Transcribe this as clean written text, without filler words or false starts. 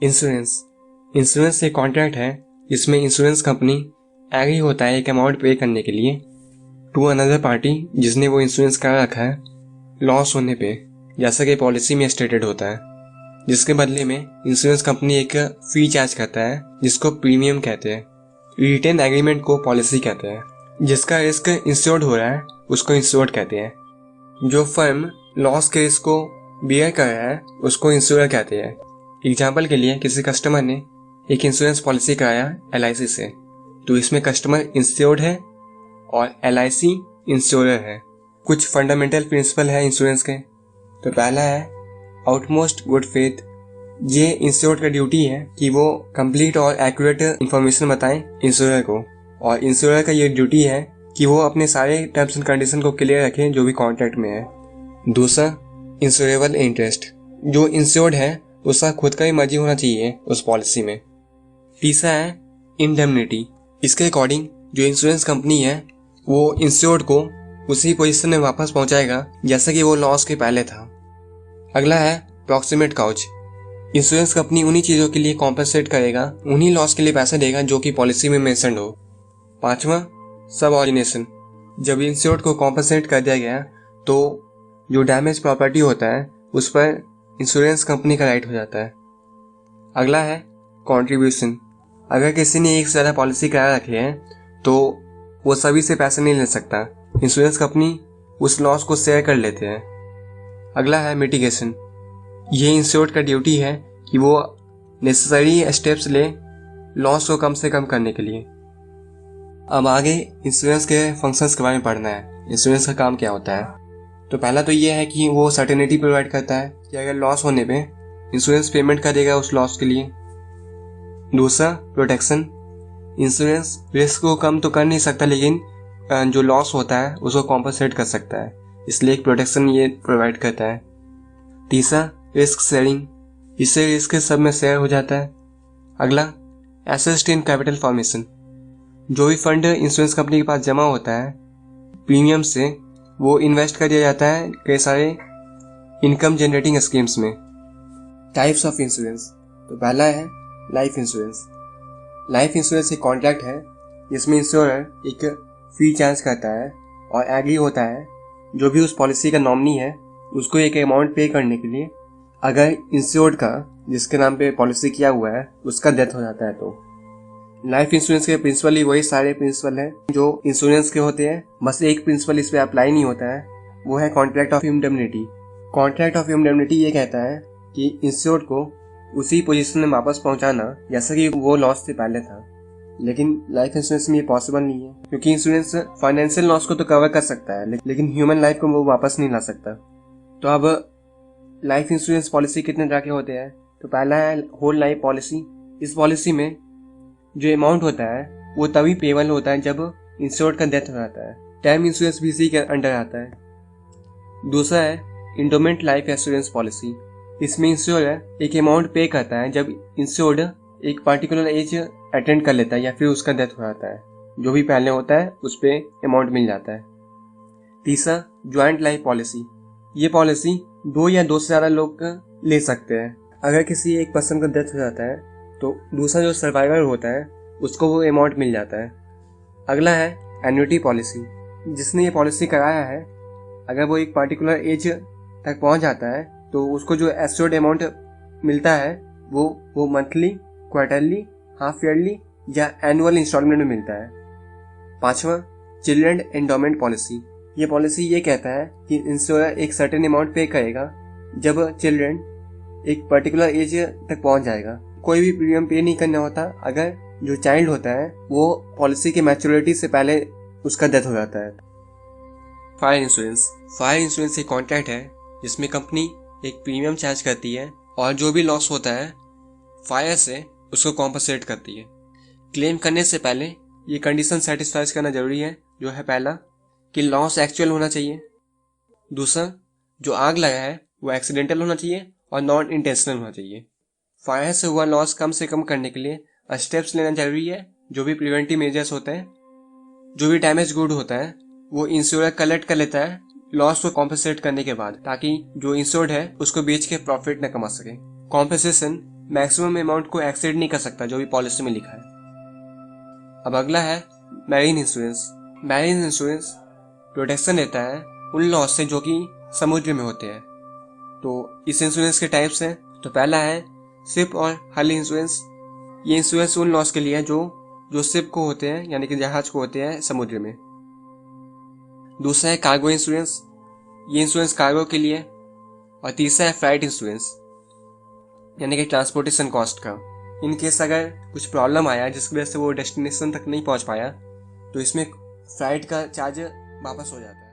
Insurance insurance एक contract है जिसमें इंश्योरेंस कंपनी एग्री होता है एक अमाउंट पे करने के लिए टू अनदर पार्टी जिसने वो इंश्योरेंस करा रखा है लॉस होने पे, जैसा कि पॉलिसी में स्टेटेड होता है, जिसके बदले में इंश्योरेंस कंपनी एक फी चार्ज करता है जिसको प्रीमियम कहते हैं। रिटेन एग्रीमेंट को पॉलिसी कहते हैं। जिसका रिस्क इंश्योर्ड हो रहा है उसको इंश्योर्ड कहते हैं। जो फर्म लॉस के रिस्क को बियर कर रहा है उसको इंश्योरर कहते हैं। एग्जाम्पल के लिए किसी कस्टमर ने एक इंश्योरेंस पॉलिसी कराया LIC से, तो इसमें कस्टमर इंश्योर्ड है और LIC इंश्योरर है। कुछ फंडामेंटल प्रिंसिपल है इंश्योरेंस के। तो पहला है आउटमोस्ट गुड फेथ। ये इंश्योर्ड का ड्यूटी है कि वो कंप्लीट और एक्यूरेट इंफॉर्मेशन बताएं इंश्योरर को, और इंश्योरर का ये ड्यूटी है कि वो अपने सारे टर्म्स एंड कंडीशन को क्लियर रखें जो भी कॉन्ट्रैक्ट में है। दूसरा, इंश्योरेबल इंटरेस्ट। जो इंश्योर्ड है उसका खुद का ही मर्जी होना चाहिए उस पॉलिसी में। तीसरा है इंडेमनिटी। इसके अकॉर्डिंग जो इंश्योरेंस कंपनी है वो इंश्योर्ड को उसी पोजीशन में वापस पहुंचाएगा जैसा कि वो लॉस के पहले था। अगला है प्रॉक्सिमेट काउच। इंश्योरेंस कंपनी उन्हीं चीज़ों के लिए कॉम्पेंसेट करेगा, उन्हीं लॉस के लिए पैसे देगा जो कि पॉलिसी में मेंशन्ड हो। पांचवा, सबऑर्डिनेशन। जब इंश्योर्ड को कॉम्पेंसेट कर दिया गया तो जो डैमेज प्रॉपर्टी होता है उस पर इंश्योरेंस कंपनी का राइट हो जाता है। अगला है कंट्रीब्यूशन। अगर किसी ने एक से ज़्यादा पॉलिसी करा रखी है तो वो सभी से पैसे नहीं ले सकता, इंश्योरेंस कंपनी उस लॉस को शेयर कर लेते हैं। अगला है मिटिगेशन। ये इंश्योर्ड का ड्यूटी है कि वो नेसेसरी स्टेप्स ले लॉस को कम से कम करने के लिए। अब आगे इंश्योरेंस के फंक्शंस के बारे में पढ़ना है। इंश्योरेंस का काम क्या होता है? तो पहला तो ये है कि वो सर्टेनिटी प्रोवाइड करता है कि अगर लॉस होने पे इंश्योरेंस पेमेंट करेगा उस लॉस के लिए। दूसरा, प्रोटेक्शन। इंश्योरेंस रिस्क को कम तो कर नहीं सकता लेकिन जो लॉस होता है उसको कॉम्पनसेट कर सकता है, इसलिए एक प्रोटेक्शन ये प्रोवाइड करता है। तीसरा, रिस्क शेयरिंग। इससे रिस्क सब में शेयर हो जाता है। अगला, असिस्ट इन कैपिटल फॉर्मेशन। जो भी फंड इंश्योरेंस कंपनी के पास जमा होता है प्रीमियम से वो इन्वेस्ट कर दिया जाता है कई सारे इनकम जनरेटिंग स्कीम्स में। Types of insurance. तो पहला है लाइफ इंश्योरेंस। लाइफ इंश्योरेंस एक कॉन्ट्रैक्ट है जिसमें इंश्योरर एक फी चार्ज करता है और एग्री होता है जो भी उस पॉलिसी का नॉमिनी है उसको एक अमाउंट पे करने के लिए अगर इंश्योर्ड का जिसके नाम पे पॉलिसी किया हुआ है उसका डेथ हो जाता है। तो लाइफ इंश्योरेंस के प्रिंसिपल ही वही सारे प्रिंसिपल हैं जो इंश्योरेंस के होते हैं, बस एक प्रिंसिपल इस पे अप्लाई नहीं होता है, वो है contract of indemnity. Contract of indemnity ये कहता है कि इंश्योर्ड को उसी पोजीशन में वापस पहुंचाना जैसा कि वो लॉस से पहले था। लेकिन लाइफ इंश्योरेंस में ये पॉसिबल नहीं है क्योंकि इंश्योरेंस फाइनेंशियल लॉस को तो कवर कर सकता है लेकिन ह्यूमन लाइफ को वो वापस नहीं ला सकता। तो अब लाइफ इंश्योरेंस पॉलिसी कितने तरह के होते हैं? तो पहला है होल लाइफ पॉलिसी। इस पॉलिसी में जो अमाउंट होता है वो तभी पेबल होता है जब इंश्योर्ड का डेथ हो जाता है। टर्म इंश्योरेंस भी इसी के अंडर आता है। दूसरा है इंडोमेंट लाइफ इंश्योरेंस पॉलिसी। इसमें इंश्योरर एक अमाउंट पे करता है जब इंश्योर्ड एक पर्टिकुलर एज अटेंड कर लेता है या फिर उसका डेथ हो जाता है, जो भी पहले होता है उस पे अमाउंट मिल जाता है। तीसरा, ज्वाइंट लाइफ पॉलिसी। ये पॉलिसी 2 या 2 से ज़्यादा लोग ले सकते हैं। अगर किसी एक पर्सन का डेथ हो जाता है तो दूसरा जो सर्वाइवर होता है उसको वो अमाउंट मिल जाता है। अगला है एन्युटी पॉलिसी। जिसने ये पॉलिसी कराया है अगर वो एक पर्टिकुलर एज तक पहुंच जाता है तो उसको जो एश्योर्ड अमाउंट मिलता है वो मंथली, क्वार्टरली, हाफ ईयरली या एनुअल इंस्टॉलमेंट में मिलता है। पांचवा, चिल्ड्रन एंडोमेंट पॉलिसी। ये पॉलिसी ये कहता है कि इंश्योरर एक सर्टेन अमाउंट पे करेगा जब चिल्ड्रन एक पर्टिकुलर एज तक पहुंच जाएगा। कोई भी प्रीमियम पे नहीं करना होता अगर जो चाइल्ड होता है वो पॉलिसी की मैच्योरिटी से पहले उसका डेथ हो जाता है। Fire insurance. फायर इंश्योरेंस एक कॉन्ट्रैक्ट है जिसमें कंपनी एक प्रीमियम चार्ज करती है और जो भी लॉस होता है फायर से उसको कॉम्पनसेट करती है। क्लेम करने से पहले ये कंडीशन सेटिस्फाई करना जरूरी है, जो है पहला कि लॉस एक्चुअल होना चाहिए। दूसरा, जो आग लगा है वो एक्सीडेंटल होना चाहिए और नॉन इंटेंशनल होना चाहिए। फायर से हुआ लॉस कम से कम करने के लिए स्टेप्स लेना जरूरी है। जो भी प्रिवेंटिव मेजर्स होते हैं, जो भी डैमेज गुड होता है वो इंश्योरर कलेक्ट कर लेता है लॉस को कॉम्पनसेट करने के बाद, ताकि जो इंश्योर्ड है उसको बेच के प्रॉफिट न कमा सके। कॉम्पनसेशन मैक्सिमम अमाउंट को एक्सीड नहीं कर सकता जो भी पॉलिसी में लिखा है। अब अगला है marine insurance. Marine insurance protection देता है उन लॉस से जो कि समुद्र में होते हैं। तो इस इंश्योरेंस के टाइप्स हैं। तो पहला है शिप और हल इंश्योरेंस। ये इंश्योरेंस उन लॉस के लिए है जो शिप को होते हैं, यानी कि जहाज को होते हैं समुद्र में। दूसरा है कार्गो इंश्योरेंस। ये इंश्योरेंस कार्गो के लिए। और तीसरा है फ्लाइट इंश्योरेंस, यानी कि ट्रांसपोर्टेशन कॉस्ट का। इन केस अगर कुछ प्रॉब्लम आया जिसकी वजह से वो डेस्टिनेशन तक नहीं पहुंच पाया तो इसमें फ्लाइट का चार्ज वापस हो जाता है।